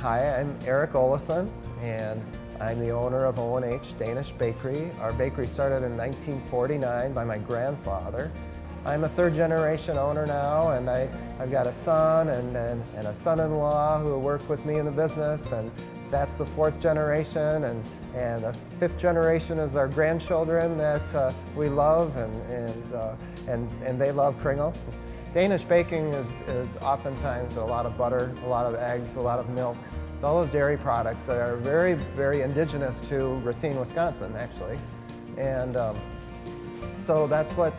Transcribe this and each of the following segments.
Hi, I'm Eric Olesen, and I'm the owner of O&H Danish Bakery. Our bakery started in 1949 by my grandfather. I'm a third-generation owner now, and I've got a son and a son-in-law who work with me in the business, and that's the fourth generation, and the fifth generation is our grandchildren that we love, and they love Kringle. Danish baking is oftentimes a lot of butter, a lot of eggs, a lot of milk. It's all those dairy products that are very, very indigenous to Racine, Wisconsin, actually. And so that's what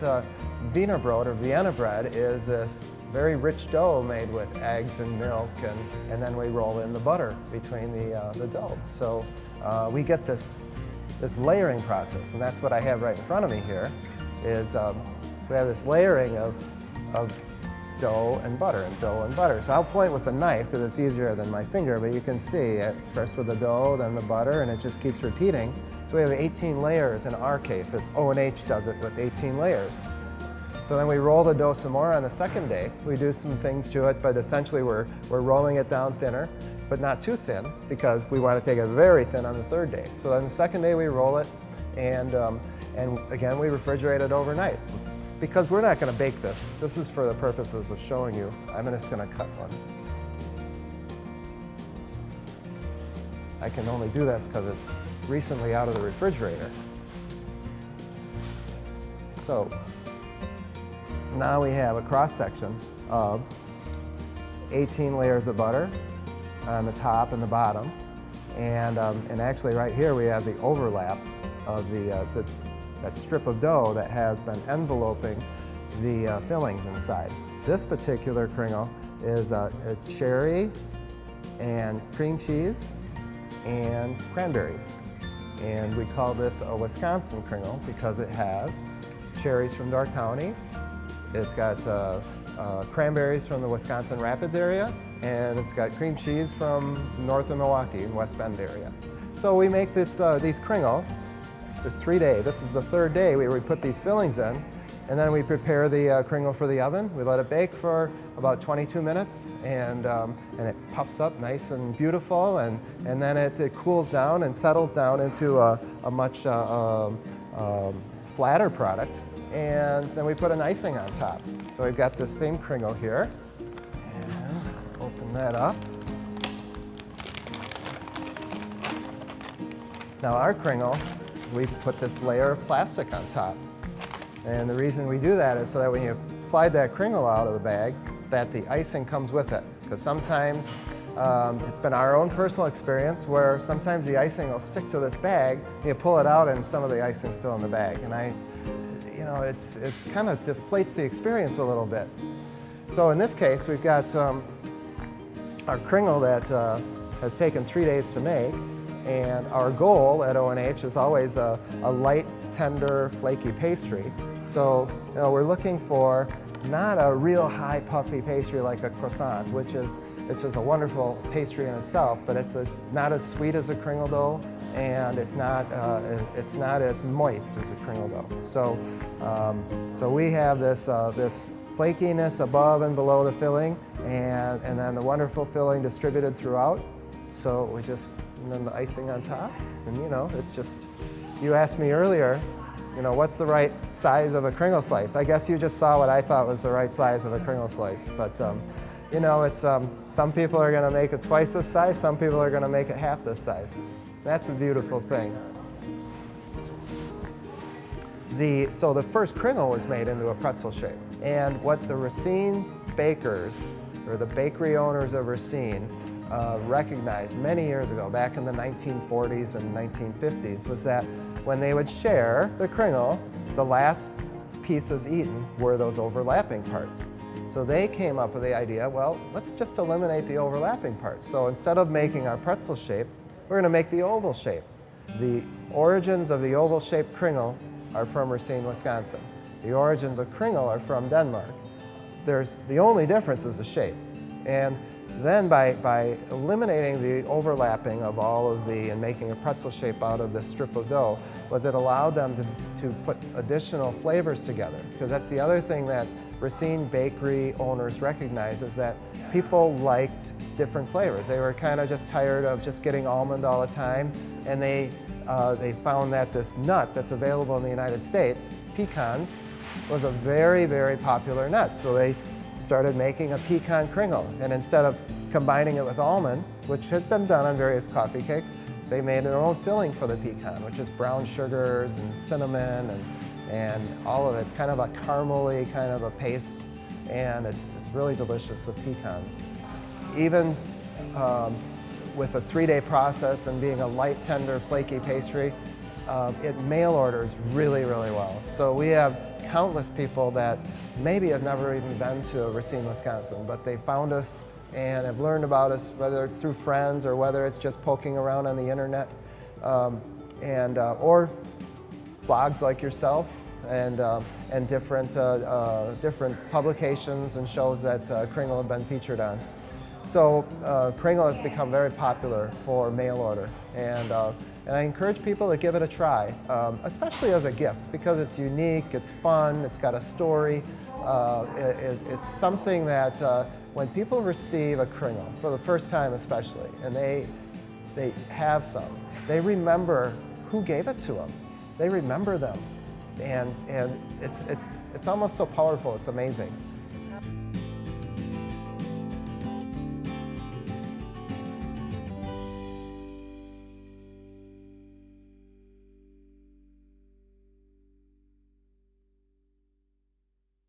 Wienerbrot or Vienna bread is, this very rich dough made with eggs and milk, and then we roll in the butter between the dough. So we get this layering process, and that's what I have right in front of me here, is we have this layering of dough and butter, and dough and butter. So I'll point with a knife because it's easier than my finger, but you can see it first with the dough, then the butter, and it just keeps repeating. So we have 18 layers in our case. O&H does it with 18 layers. So then we roll the dough some more on the second day. We do some things to it, but essentially we're rolling it down thinner, but not too thin, because we want to take it very thin on the third day. So then the second day we roll it, and again we refrigerate it overnight. Because we're not going to bake this. This is for the purposes of showing you. I'm just going to cut one. I can only do this because it's recently out of the refrigerator. So now we have a cross section of 18 layers of butter on the top and the bottom, and actually right here we have the overlap of that strip of dough that has been enveloping the fillings inside. This particular Kringle is cherry and cream cheese and cranberries. And we call this a Wisconsin Kringle because it has cherries from Door County, it's got cranberries from the Wisconsin Rapids area, and it's got cream cheese from north of Milwaukee in West Bend area. So we make these Kringle. This 3-day. This is the third day where we put these fillings in, and then we prepare the Kringle for the oven. We let it bake for about 22 minutes, and it puffs up nice and beautiful, and then it cools down and settles down into a much flatter product, and then we put an icing on top. So we've got this same Kringle here, and open that up. Now our Kringle, we put this layer of plastic on top. And the reason we do that is so that when you slide that Kringle out of the bag, that the icing comes with it. Because sometimes, it's been our own personal experience where sometimes the icing will stick to this bag, and you pull it out and some of the icing's still in the bag. And it kind of deflates the experience a little bit. So in this case, we've got our Kringle that has taken 3 days to make. And our goal at O&H is always a light, tender, flaky pastry. So we're looking for not a real high, puffy pastry like a croissant, which is just a wonderful pastry in itself, but it's not as sweet as a Kringle dough, and it's not as moist as a Kringle dough. So we have this flakiness above and below the filling, and then the wonderful filling distributed throughout. So and then the icing on top, and it's just, you asked me earlier, what's the right size of a Kringle slice? I guess you just saw what I thought was the right size of a Kringle slice, but it's some people are going to make it twice this size, some people are going to make it half this size. That's a beautiful thing. So the first Kringle was made into a pretzel shape, and what the Racine bakers, or the bakery owners of Racine, recognized many years ago, back in the 1940s and 1950s, was that when they would share the Kringle, the last pieces eaten were those overlapping parts. So they came up with the idea, well, let's just eliminate the overlapping parts. So instead of making our pretzel shape, we're going to make the oval shape. The origins of the oval-shaped Kringle are from Racine, Wisconsin. The origins of Kringle are from Denmark. The only difference is the shape. And then by eliminating the overlapping of all of and making a pretzel shape out of this strip of dough, it allowed them to put additional flavors together. Because that's the other thing that Racine bakery owners recognize, is that people liked different flavors. They were kind of just tired of just getting almond all the time, and they found that this nut that's available in the United States, pecans, was a very, very popular nut. So they started making a pecan kringle, and instead of combining it with almond, which had been done on various coffee cakes, they made their own filling for the pecan, which is brown sugars and cinnamon and all of it. It's kind of a caramely kind of a paste, and it's really delicious with pecans. Even with a 3-day process and being a light, tender, flaky pastry, it mail orders really, really well. So we have countless people that maybe have never even been to Racine, Wisconsin, but they found us and have learned about us, whether it's through friends or whether it's just poking around on the internet, or blogs like yourself, and different publications and shows that Kringle have been featured on. So Kringle has become very popular for mail order, and I encourage people to give it a try, especially as a gift, because it's unique, it's fun, it's got a story. It's something that when people receive a Kringle, for the first time especially, and they have some, they remember who gave it to them. They remember them, and it's almost so powerful, it's amazing.